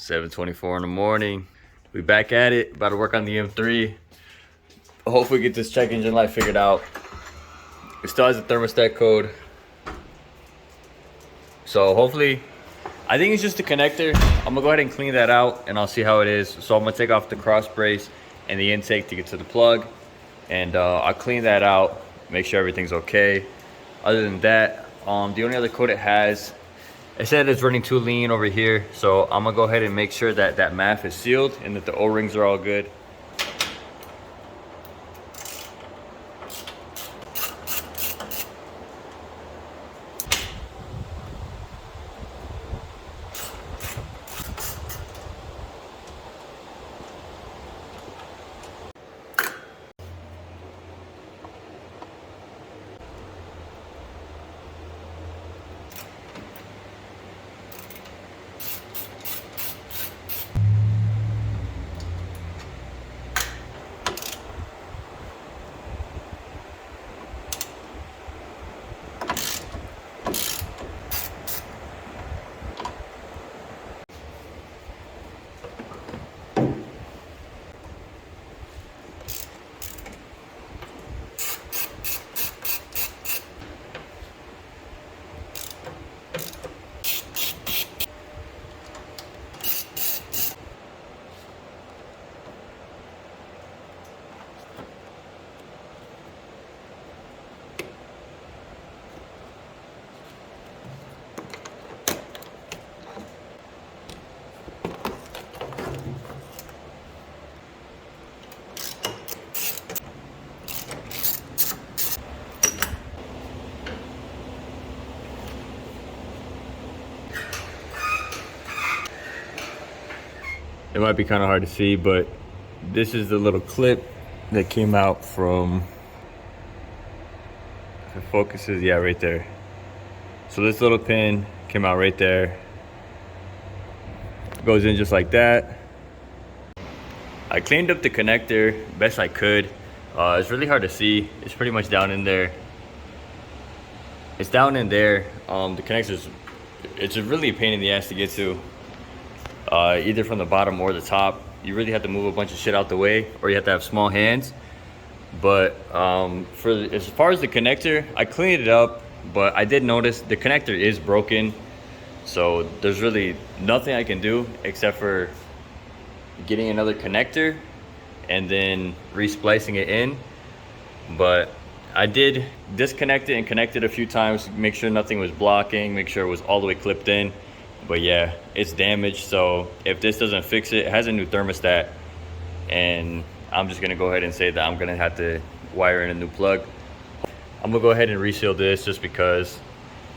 7:24 in the morning. We back at it, about to work on the M3. Hopefully get this check engine light figured out. It still has a thermostat code. So hopefully, I think it's just a connector. I'm gonna go ahead and clean that out and I'll see how it is. So I'm gonna take off the cross brace and the intake to get to the plug. And I'll clean that out, make sure everything's okay. Other than that, the only other code it has, it said it's running too lean over here. So I'm gonna go ahead and make sure that that MAF is sealed and that the O-rings are all good. It might be kind of hard to see, but this is the little clip that came out from, if it focuses, yeah, right there. So this little pin came out right there. Goes in just like that. I cleaned up the connector best I could. It's really hard to see. It's pretty much down in there. It's down in there. The connector's, it's really a pain in the ass to get to. Either from the bottom or the top. You really have to move a bunch of shit out the way, or you have to have small hands. But as far as the connector, I cleaned it up, but I did notice the connector is broken. So there's really nothing I can do except for getting another connector and then resplicing it in. But I did disconnect it and connect it a few times, make sure nothing was blocking, make sure it was all the way clipped in. But yeah, it's damaged, so if this doesn't fix it, it has a new thermostat, and I'm just gonna go ahead and say that I'm gonna have to wire in a new plug. I'm gonna go ahead and reseal this just because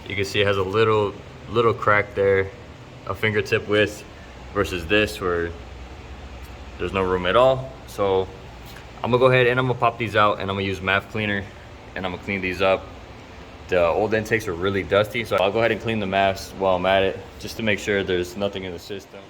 you can see it has a little crack there, a fingertip width, versus this where there's no room at all. So I'm gonna go ahead and I'm gonna pop these out and I'm gonna use MAF cleaner and I'm gonna clean these up. The old intakes are really dusty, so I'll go ahead and clean the MAFs while I'm at it, just to make sure there's nothing in the system.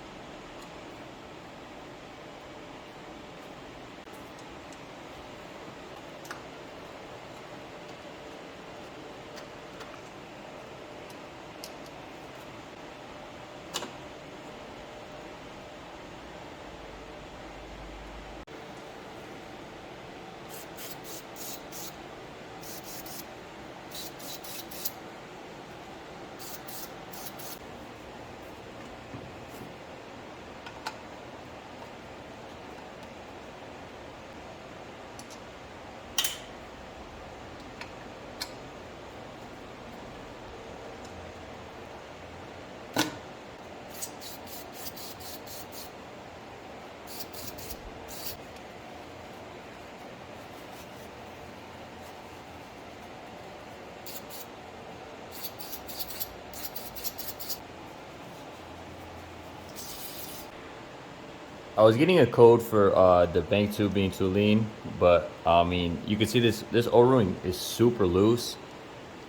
I was getting a code for the bank tube being too lean, but I mean, you can see this O-ring is super loose.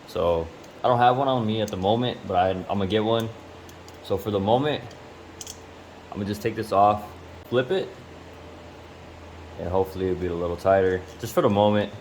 So I don't have one on me at the moment, but I'm gonna get one. So for the moment, I'm gonna just take this off, flip it, and hopefully it'll be a little tighter. Just for the moment.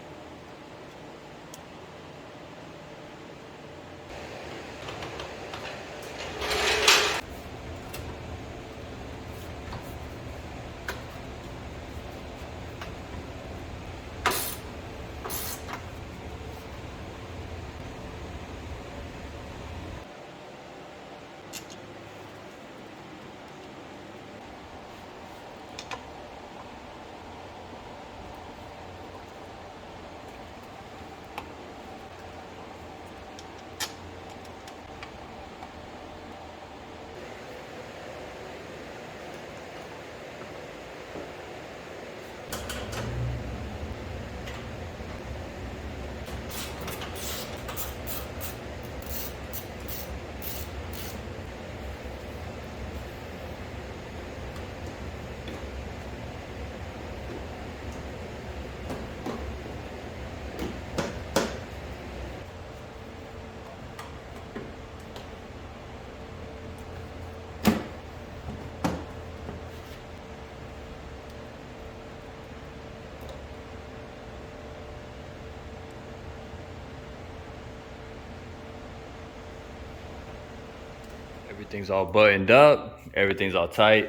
Everything's all buttoned up, everything's all tight.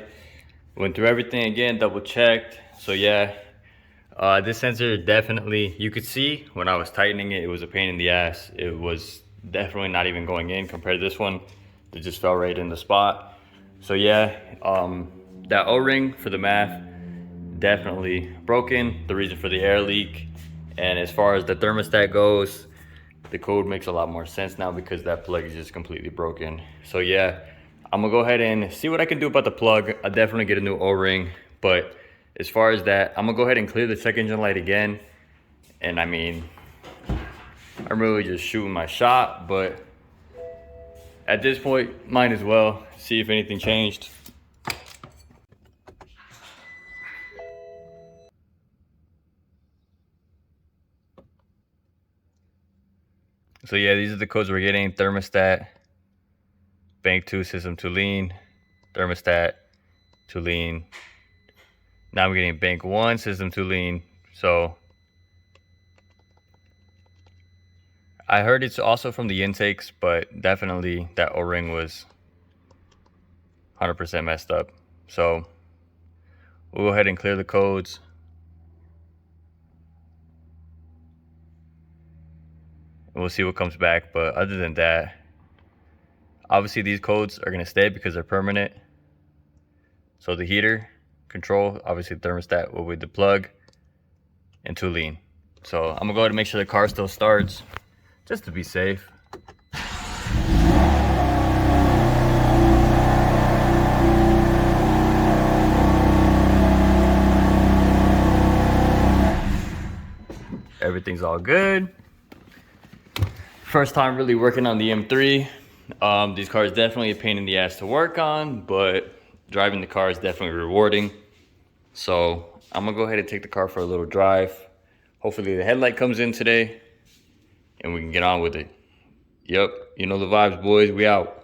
Went through everything again, double checked. So yeah, this sensor definitely, you could see when I was tightening it, it was a pain in the ass. It was definitely not even going in compared to this one. It just fell right in the spot. So yeah, that O-ring for the math, definitely broken. The reason for the air leak. And as far as the thermostat goes, the code makes a lot more sense now because that plug is just completely broken. So yeah, I'm gonna go ahead and see what I can do about the plug. I'll definitely get a new O-ring, but as far as that, I'm gonna go ahead and clear the check engine light again. And I mean, I'm really just shooting my shot, but at this point, might as well see if anything changed. So yeah, these are the codes we're getting: thermostat, bank 2, system to lean, thermostat to lean. Now I'm getting bank 1, system to lean. So I heard it's also from the intakes, but definitely that O-ring was 100% messed up. So we'll go ahead and clear the codes. And we'll see what comes back. But other than that, obviously these codes are gonna stay because they're permanent. So the heater control, obviously thermostat will be the plug, and to lean. So I'm gonna go ahead and make sure the car still starts, just to be safe. Everything's all good. First time really working on the M3. These cars definitely a pain in the ass to work on, but driving the car is definitely rewarding. So I'm gonna go ahead and take the car for a little drive. Hopefully the headlight comes in today and we can get on with it. Yep, you know the vibes, boys. We out.